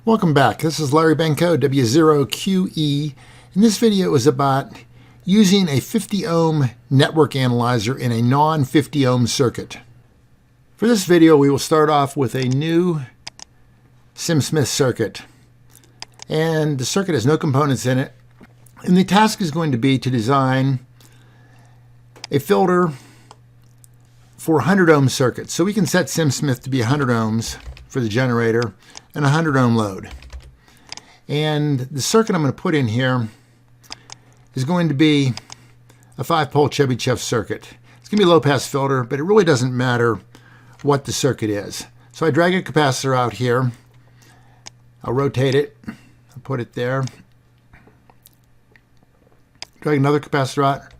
Welcome back. This is Larry Benko, W0QE. And this video is about using a 50 ohm network analyzer in a non-50 ohm circuit. For this video, we will start off with a new SimSmith circuit. And the circuit has no components in it. And the task is going to be to design a filter for 100 ohm circuits. So we can set SimSmith to be 100 ohms for the generator and a 100 ohm load. And the circuit I'm going to put in here is going to be a 5-pole Chebyshev circuit. It's going to be a low-pass filter, but it really doesn't matter what the circuit is. So I drag a capacitor out here. I'll rotate it. I'll put it there. Drag another capacitor out.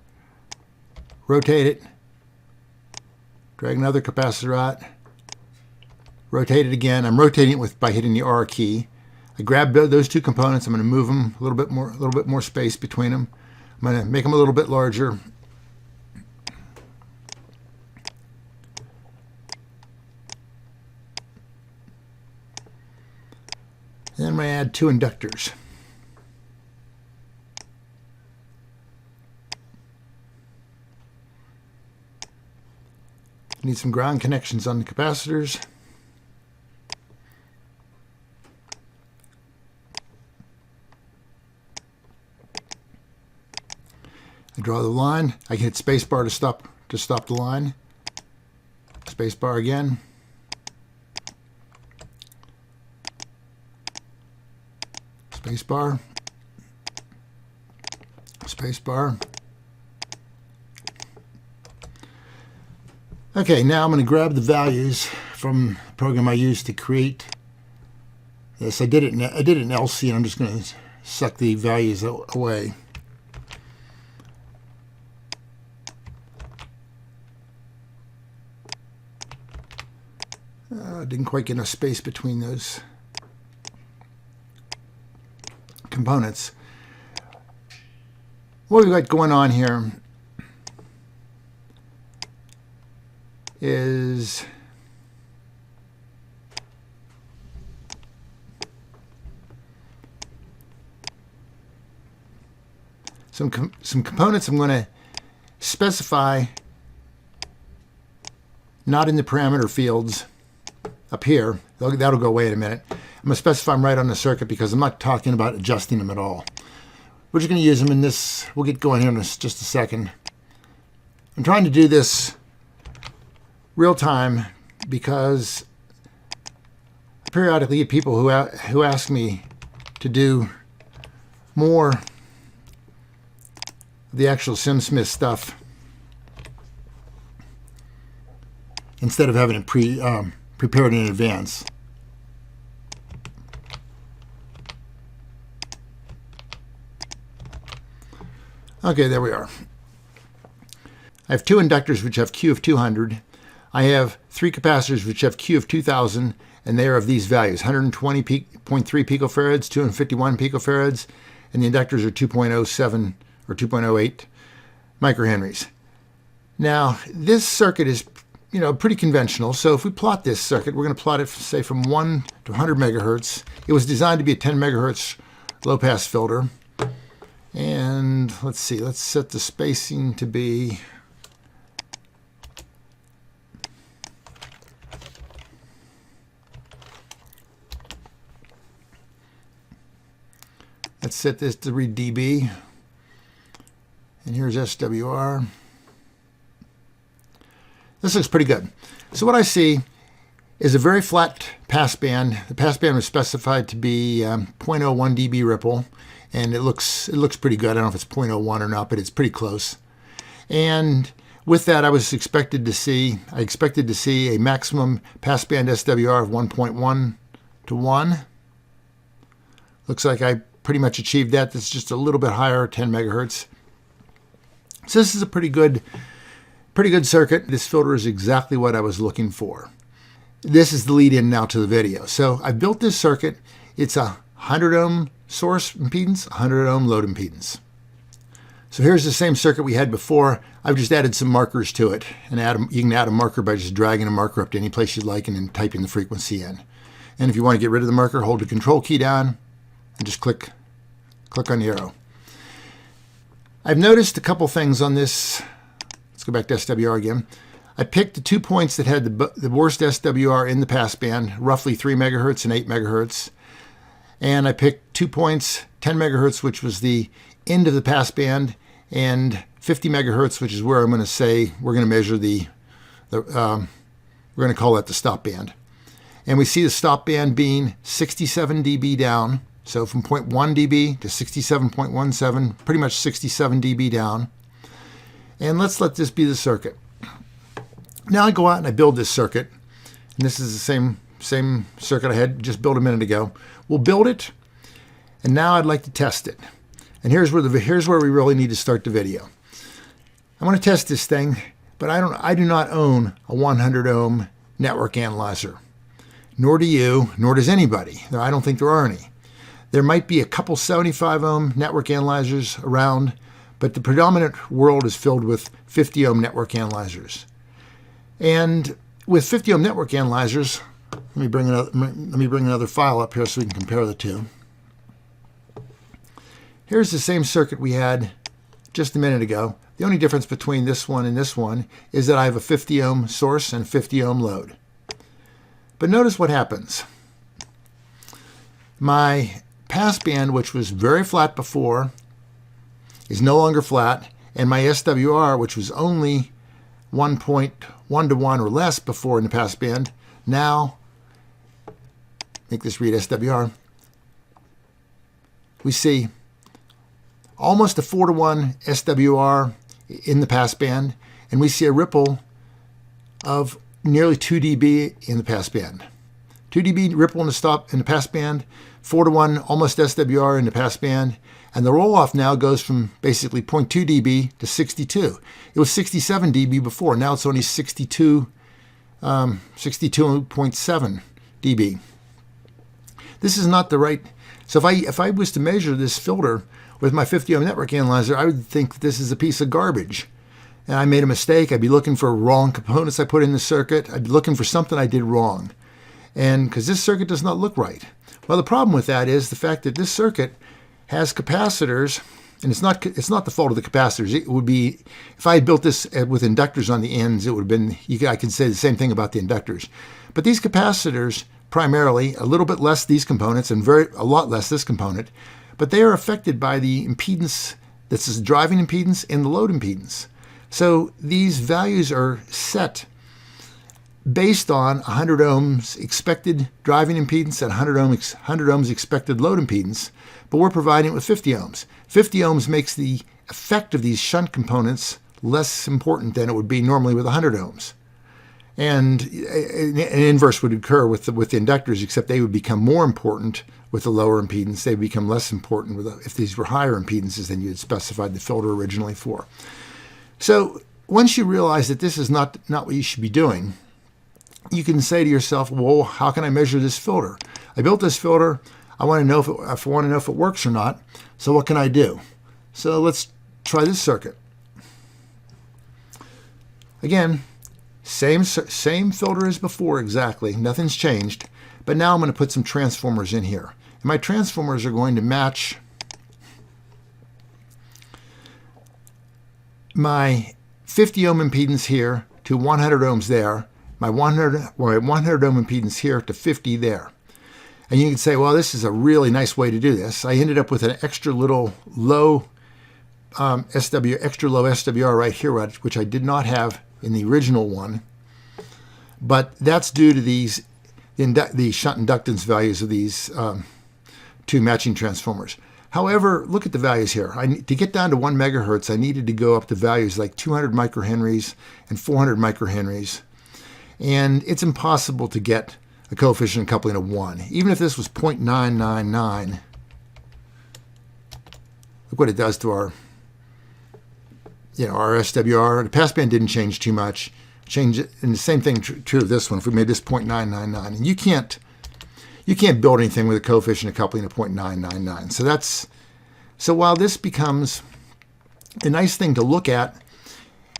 Rotate it. Drag another capacitor out. Rotate it again. I'm rotating it by hitting the R key. I grab those two components. I'm going to move them a little bit more space between them. I'm going to make them a little bit larger. And then I'm going to add two inductors. Need some ground connections on the capacitors. I draw the line. I can hit spacebar to stop the line. Spacebar again. Spacebar. Spacebar. Okay, now I'm going to grab the values from the program I used to create this. I did it in LC, and I'm just going to suck the values away. Didn't quite get enough space between those components. What we've got going on here is some components I'm going to specify not in the parameter fields up here. That'll go away in a minute. I'm going to specify them right on the circuit because I'm not talking about adjusting them at all. We're just going to use them in this. We'll get going here in just a second. I'm trying to do this real time because I periodically get people who ask me to do more of the actual SimSmith stuff instead of having it prepared in advance. Okay, there we are. I have two inductors which have Q of 200. I have three capacitors which have Q of 2000, and they are of these values: 120.3 picofarads, 251 picofarads, and the inductors are 2.07 or 2.08 microhenries. Now, this circuit is pretty conventional. So if we plot this circuit, we're going to plot it, say, from 1 to 100 megahertz. It was designed to be a 10 megahertz low-pass filter. And let's see, let's set the spacing to be let's set this to read dB. And here's SWR. This looks pretty good. So what I see is a very flat passband. The passband was specified to be 0.01 dB ripple, and it looks pretty good. I don't know if it's 0.01 or not, but it's pretty close. And with that, I expected to see a maximum passband SWR of 1.1 to 1. Looks like I pretty much achieved that. That's just a little bit higher, 10 megahertz. So this is a pretty good circuit. This filter is exactly what I was looking for. This is the lead in now to the video. So I built this circuit. It's a 100 ohm source impedance, 100 ohm load impedance. So here's the same circuit we had before. I've just added some markers to it. And you can add a marker by just dragging a marker up to any place you'd like and then typing the frequency in. And if you want to get rid of the marker, hold the Control key down and just click on the arrow. I've noticed a couple things on this. Let's go back to SWR again. I picked the 2 points that had the worst SWR in the passband, roughly 3 megahertz and 8 megahertz. And I picked 2 points, 10 megahertz, which was the end of the passband, and 50 megahertz, which is where I'm going to say we're going to measure we're going to call that the stop band. And we see the stop band being 67 dB down. So from 0.1 dB to 67.17, pretty much 67 dB down. And let's let this be the circuit. Now I go out and I build this circuit. And this is the same circuit I had just built a minute ago. We'll build it. And now I'd like to test it. And here's where we really need to start the video. I want to test this thing, but I do not own a 100 ohm network analyzer. Nor do you, nor does anybody. I don't think there are any. There might be a couple 75 ohm network analyzers around, but the predominant world is filled with 50 ohm network analyzers. And with 50 ohm network analyzers, let me bring another file up here so we can compare the two. Here's the same circuit we had just a minute ago. The only difference between this one and this one is that I have a 50 ohm source and 50 ohm load. But notice what happens. My passband, which was very flat before, is no longer flat, and my SWR, which was only 1.1 to 1 or less before in the passband, now, make this read SWR, we see almost a 4 to 1 SWR in the passband, and we see a ripple of nearly 2 dB in the passband. 2 dB ripple in the passband, 4 to 1 almost SWR in the passband, and the roll-off now goes from basically 0.2 dB to 62. It was 67 dB before. Now it's only 62.7 dB. This is not the right. So if I was to measure this filter with my 50 ohm network analyzer, I would think this is a piece of garbage. And I made a mistake. I'd be looking for wrong components I put in the circuit. I'd be looking for something I did wrong. And because this circuit does not look right. Well, the problem with that is the fact that this circuit has capacitors, and it's not the fault of the capacitors. It would be, if I had built this with inductors on the ends, it would have been, I could say the same thing about the inductors. But these capacitors, primarily, a little bit less these components and a lot less this component, but they are affected by the impedance, this is driving impedance and the load impedance. So these values are set based on 100 ohms expected driving impedance and 100 ohms expected load impedance, but we're providing it with 50 ohms. 50 ohms makes the effect of these shunt components less important than it would be normally with 100 ohms. And an inverse would occur with the inductors, except they would become more important with the lower impedance. They would become less important if these were higher impedances than you had specified the filter originally for. So once you realize that this is not what you should be doing, you can say to yourself, well, how can I measure this filter? I built this filter. I want to know if it works or not. So what can I do? So let's try this circuit. Again, same filter as before exactly. Nothing's changed. But now I'm going to put some transformers in here. And my transformers are going to match my 50 ohm impedance here to 100 ohms there, my 100 ohm impedance here to 50 there. And you can say, well, this is a really nice way to do this. I ended up with an extra low SWR right here, which I did not have in the original one. But that's due to the shunt inductance values of these two matching transformers. However, look at the values here. To get down to 1 megahertz, I needed to go up to values like 200 microhenries and 400 microhenries. And it's impossible to get a coefficient of coupling of 1. Even if this was 0.999, look what it does to our SWR. The passband didn't change too much. And the same thing true of this one. If we made this 0.999, and you can't build anything with a coefficient of coupling of 0.999. So while this becomes a nice thing to look at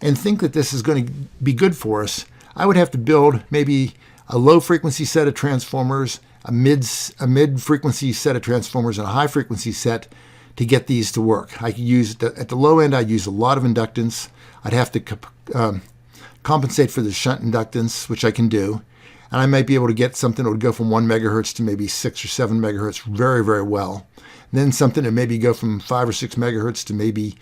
and think that this is going to be good for us, I would have to build maybe a low frequency set of transformers, a mid-frequency set of transformers and a high-frequency set to get these to work. I could use, at the low end, I'd use a lot of inductance. I'd have to compensate for the shunt inductance, which I can do. And I might be able to get something that would go from 1 megahertz to maybe 6 or 7 megahertz very, very well. And then something that maybe go from 5 or 6 megahertz to maybe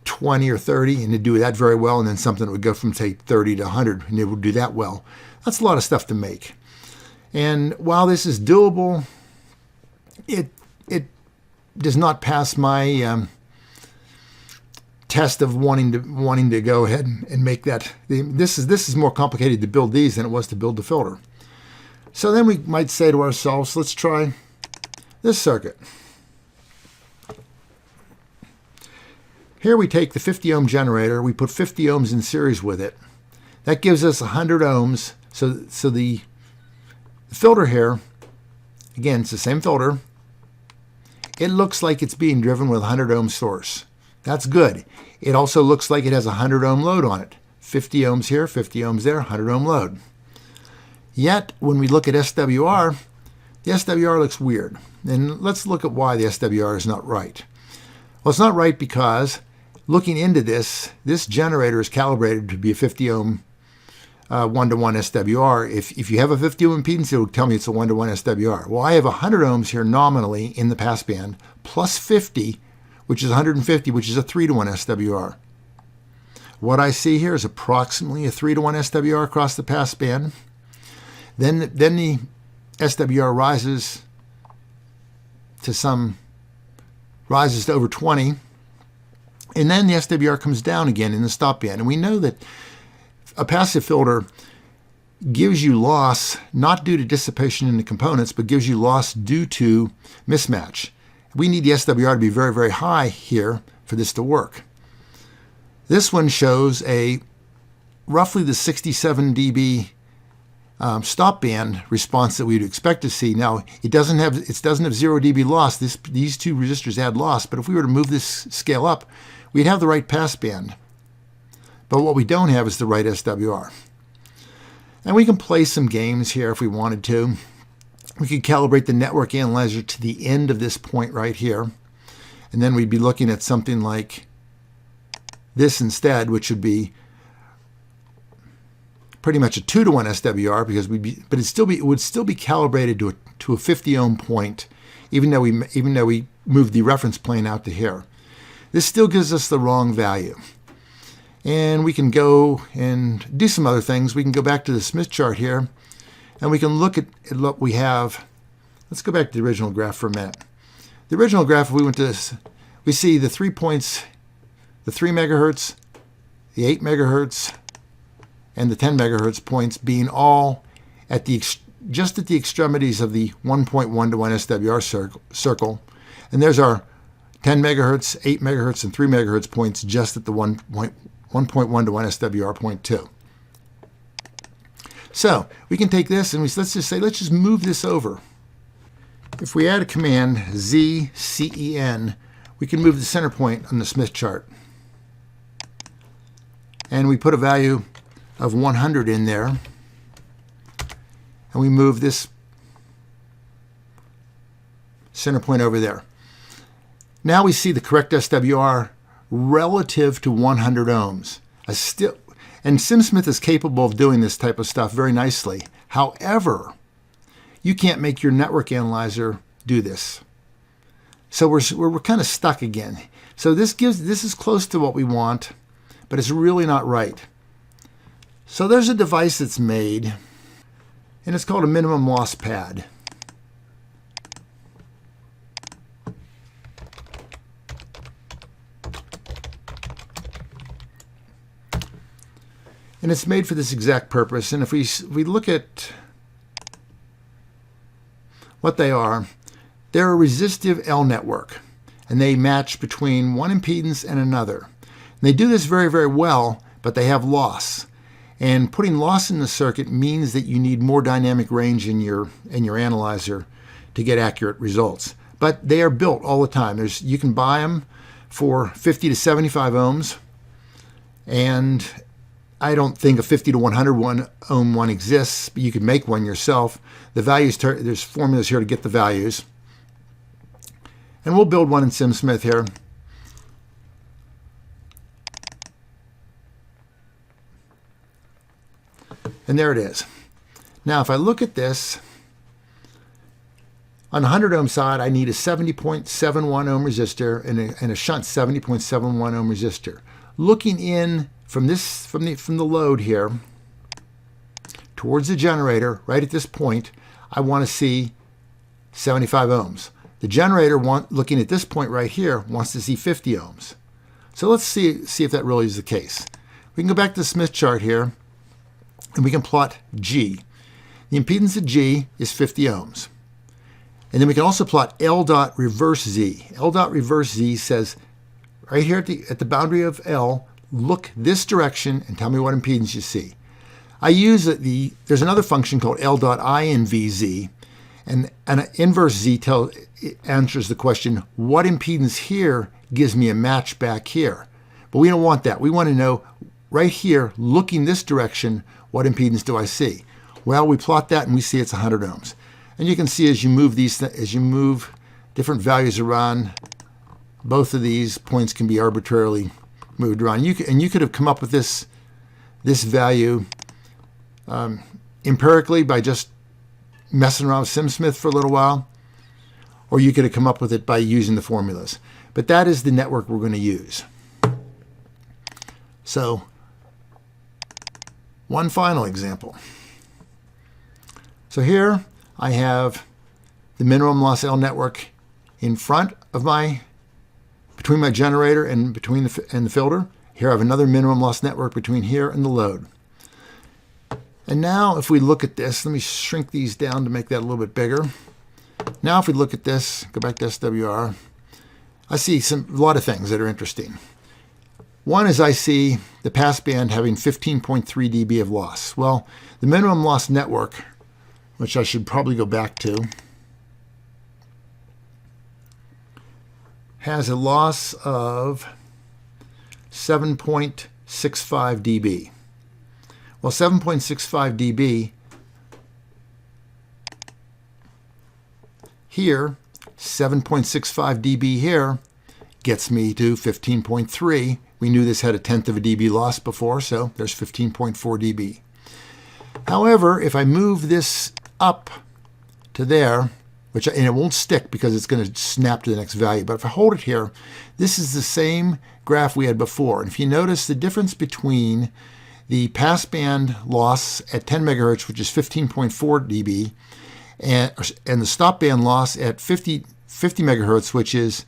20 or 30, and to do that very well. And then something that would go from, say, 30 to 100, and it would do that well. That's a lot of stuff to make. And while this is doable, it does not pass my test of wanting to go ahead and make that. This is more complicated to build these than it was to build the filter. So then we might say to ourselves, let's try this circuit. Here we take the 50 ohm generator, we put 50 ohms in series with it. That gives us 100 ohms. So the filter here, again, it's the same filter. It looks like it's being driven with a 100 ohm source. That's good. It also looks like it has a 100 ohm load on it. 50 ohms here, 50 ohms there, 100 ohm load. Yet, when we look at SWR, the SWR looks weird. And let's look at why the SWR is not right. Well, it's not right because looking into this generator is calibrated to be a 50 ohm 1-to-1 SWR. If you have a 50 ohm impedance, it will tell me it's a 1-to-1 SWR. Well, I have 100 ohms here nominally in the passband, plus 50, which is 150, which is a 3-to-1 SWR. What I see here is approximately a 3-to-1 SWR across the passband. Then the SWR rises to over 20, and then the SWR comes down again in the stop band. And we know that a passive filter gives you loss not due to dissipation in the components, but gives you loss due to mismatch. We need the SWR to be very, very high here for this to work. This one shows roughly the 67 dB stop band response that we'd expect to see. Now, it doesn't have 0 dB loss. These two resistors add loss, but if we were to move this scale up, we'd have the right pass band. But what we don't have is the right SWR. And we can play some games here if we wanted to. We could calibrate the network analyzer to the end of this point right here. And then we'd be looking at something like this instead, which would be pretty much a 2-to-1 SWR, because it would still be calibrated to a 50 ohm point, even though we moved the reference plane out to here. This still gives us the wrong value. And we can go and do some other things. We can go back to the Smith chart here, and we can look at what we have. Let's go back to the original graph for a minute. The original graph, if we went to this, we see the 3 points, the 3 megahertz, the 8 megahertz, and the 10 megahertz points being all at just at the extremities of the 1.1 to 1 SWR circle. And there's our 10 megahertz, 8 megahertz, and 3 megahertz points just at the 1.1 to 1 SWR point 2. So we can take this and let's just move this over. If we add a command ZCEN, we can move the center point on the Smith chart. And we put a value of 100 in there. And we move this center point over there. Now we see the correct SWR relative to 100 ohms. And SimSmith is capable of doing this type of stuff very nicely. However, you can't make your network analyzer do this. So we're kind of stuck again. So this is close to what we want, but it's really not right. So there's a device that's made, and it's called a minimum loss pad. And it's made for this exact purpose. And if we look at what they are, they're a resistive L network, and they match between one impedance and another. And they do this very, very well, but they have loss. And putting loss in the circuit means that you need more dynamic range in your analyzer to get accurate results. But they are built all the time. You can buy them for 50 to 75 ohms, and I don't think a 50 to 100 ohm one exists, but you could make one yourself. The values, there's formulas here to get the values. And we'll build one in SimSmith here. And there it is. Now, if I look at this, on the 100 ohm side, I need a 70.71 ohm resistor and a shunt 70.71 ohm resistor. Looking in from the load here towards the generator, right at this point, I want to see 75 ohms. The generator, looking at this point right here, wants to see 50 ohms. So let's see if that really is the case. We can go back to the Smith chart here, and we can plot G. The impedance of G is 50 ohms. And then we can also plot L dot reverse Z. L dot reverse Z says, right here at the boundary of L, look this direction and tell me what impedance you see. I use there's another function called L dot INVZ, and an inverse Z answers the question, what impedance here gives me a match back here? But we don't want that. We want to know right here, looking this direction, what impedance do I see? Well, we plot that and we see it's 100 ohms. And you can see as you move different values around, both of these points can be arbitrarily moved around. You could have come up with this value empirically by just messing around with SimSmith for a little while, or you could have come up with it by using the formulas. But that is the network we're going to use. So, one final example. So here I have the minimum loss L network in front of between my generator and the filter. Here I have another minimum loss network between here and the load. And now if we look at this, let me shrink these down to make that a little bit bigger. Now if we look at this, go back to SWR, I see a lot of things that are interesting. One is I see the passband having 15.3 dB of loss. Well, the minimum loss network, which I should probably go back to, has a loss of 7.65 dB. Well, 7.65 dB here, 7.65 dB here, gets me to 15.3. We knew this had a tenth of a dB loss before, so there's 15.4 dB. However, if I move this up to there, and it won't stick because it's going to snap to the next value, but if I hold it here, this is the same graph we had before. And if you notice the difference between the passband loss at 10 megahertz, which is 15.4 dB, and the stop band loss at 50 megahertz, which is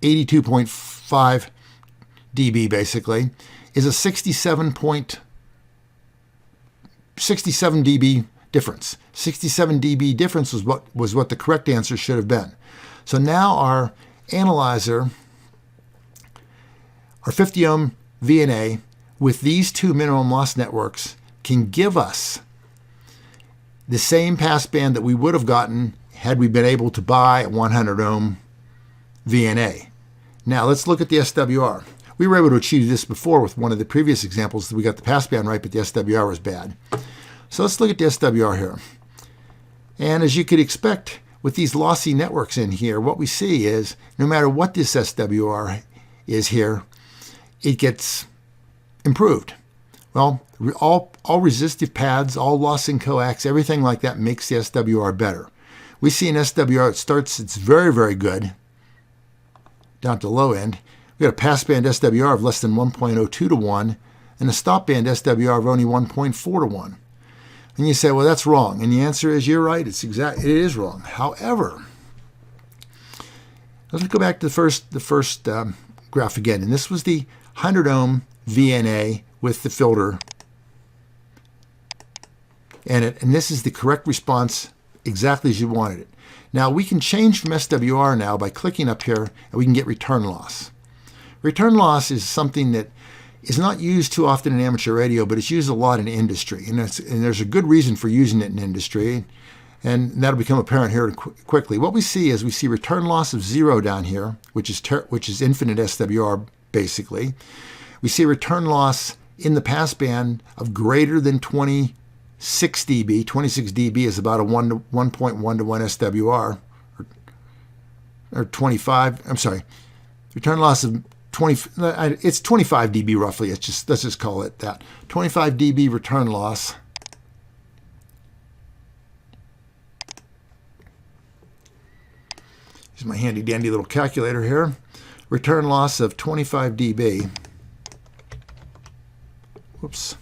82.5 dB basically, is a 67 dB difference. 67 dB difference was what the correct answer should have been. So now our analyzer, our 50 ohm VNA with these two minimum loss networks can give us the same passband that we would have gotten had we been able to buy a 100 ohm VNA. Now let's look at the SWR. We were able to achieve this before with one of the previous examples that we got the passband right, but the SWR was bad. So let's look at the SWR here. And as you could expect with these lossy networks in here, what we see is no matter what this SWR is here, it gets improved. Well, all resistive pads, all lossing coax, everything like that makes the SWR better. We see an SWR, it's very, very good, down to low end. We got a passband SWR of less than 1.02 to 1, and a stopband SWR of only 1.4 to 1. And you say, well, that's wrong. And the answer is, you're right, it is wrong. However, let's go back to the first graph again. And this was the 100 ohm VNA with the filter. And this is the correct response exactly as you wanted it. Now we can change from SWR now by clicking up here, and we can get return loss. Return loss is something that is not used too often in amateur radio, but it's used a lot in industry. And there's a good reason for using it in industry, and that'll become apparent here quickly. What we see is we see return loss of 0 down here, which is infinite SWR basically. We see return loss in the passband of greater than 26 dB. 26 dB is about a 1.1 to 1 SWR, or 25. I'm sorry, return loss of 20. It's 25 dB roughly. Let's just call it that. 25 dB return loss. Here's my handy dandy little calculator here. Return loss of 25 dB. Whoops.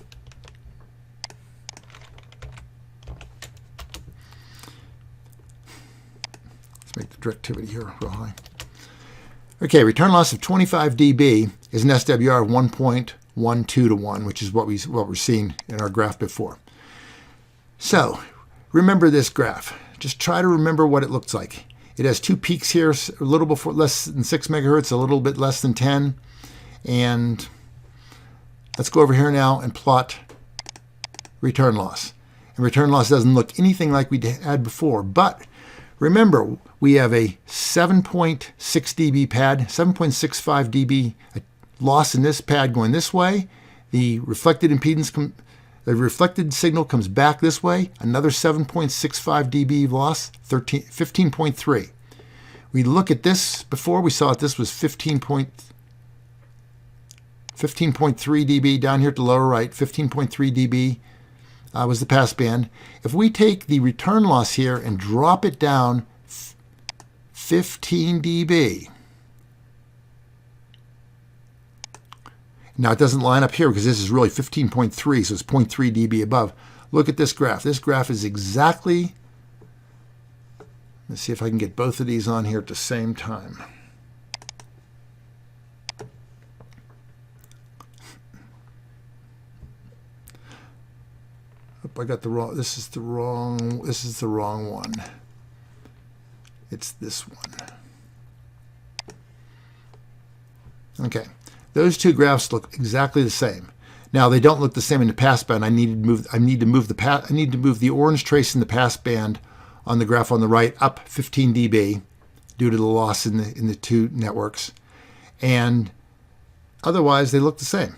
Let's make the directivity here real high. Okay, return loss of 25 dB is an SWR of 1.12 to 1, which is what we're seeing in our graph before. So remember this graph. Just try to remember what it looks like. It has two peaks here, a little before less than 6 megahertz, a little bit less than 10. And let's go over here now and plot return loss. And return loss doesn't look anything like we had before. But remember, we have a 7.6 dB pad, 7.65 dB loss in this pad going this way. The reflected impedance, the reflected signal comes back this way. Another 7.65 dB loss, 15.3. We look at this before. We saw that this was 15.3 dB down here at the lower right. 15.3 dB was the passband. If we take the return loss here and drop it down 15 dB. Now it doesn't line up here because this is really 15.3, so it's 0.3 dB above. Look at this graph. This graph is exactly, let's see if I can get both of these on here at the same time. I got the wrong, this is the wrong one. It's this one. Okay, those two graphs look exactly the same. Now they don't look the same in the passband. I need to move the orange trace in the passband on the graph on the right up 15 dB due to the loss in the two networks, and otherwise they look the same.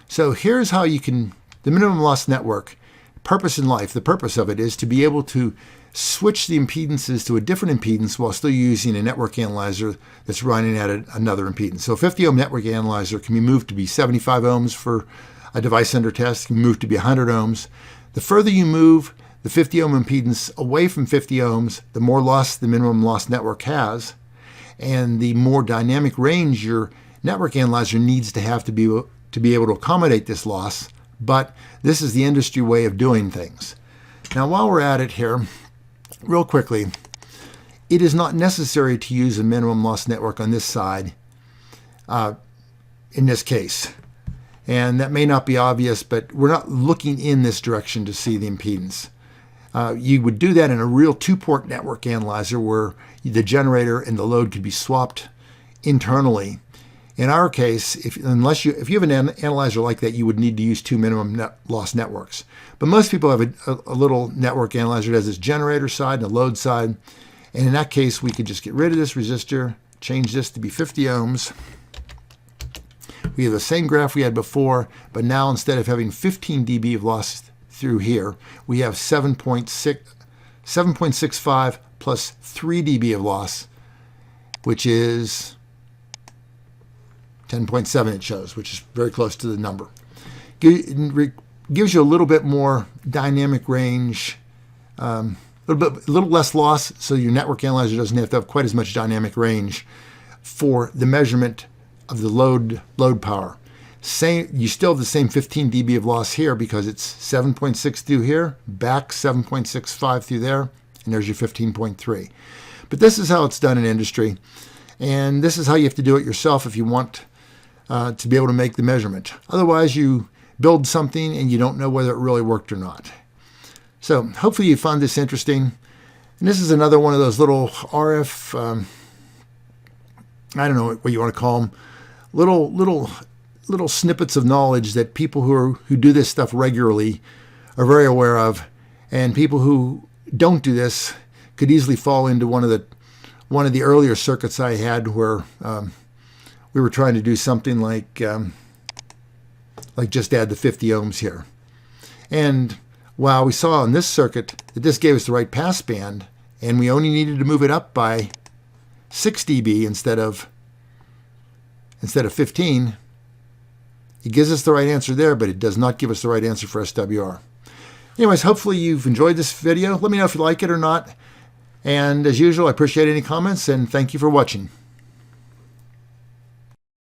So here's how you can, the minimum loss network. Purpose in life, the purpose of it is to be able to switch the impedances to a different impedance while still using a network analyzer that's running at another impedance. So a 50 ohm network analyzer can be moved to be 75 ohms for a device under test, can be moved to be 100 ohms. The further you move the 50 ohm impedance away from 50 ohms, the more loss the minimum loss network has, and the more dynamic range your network analyzer needs to have to be able to accommodate this loss. But this is the industry way of doing things. Now, while we're at it here, real quickly, it is not necessary to use a minimum loss network on this side in this case. And that may not be obvious, but we're not looking in this direction to see the impedance. You would do that in a real two-port network analyzer where the generator and the load could be swapped internally. In our case, if you have an analyzer like that, you would need to use two minimum loss networks. But most people have a little network analyzer that has this generator side and a load side. And in that case, we could just get rid of this resistor, change this to be 50 ohms. We have the same graph we had before, but now instead of having 15 dB of loss through here, we have 7.65 plus 3 dB of loss, which is 10.7 it shows, which is very close to the number. Gives you a little bit more dynamic range, a little less loss, so your network analyzer doesn't have to have quite as much dynamic range for the measurement of the load power. You still have the same 15 dB of loss here because it's 7.6 through here, back 7.65 through there, and there's your 15.3. But this is how it's done in industry, and this is how you have to do it yourself if you want to be able to make the measurement. Otherwise, you build something and you don't know whether it really worked or not. So hopefully you found this interesting. And this is another one of those little RF, I don't know what you want to call them, little snippets of knowledge that people who do this stuff regularly are very aware of, and people who don't do this could easily fall into one of the earlier circuits I had where we were trying to do something like like just add the 50 ohms here. And while we saw on this circuit that this gave us the right passband, and we only needed to move it up by 6 dB instead of 15, it gives us the right answer there, but it does not give us the right answer for SWR. Anyways, hopefully you've enjoyed this video. Let me know if you like it or not. And as usual, I appreciate any comments, and thank you for watching.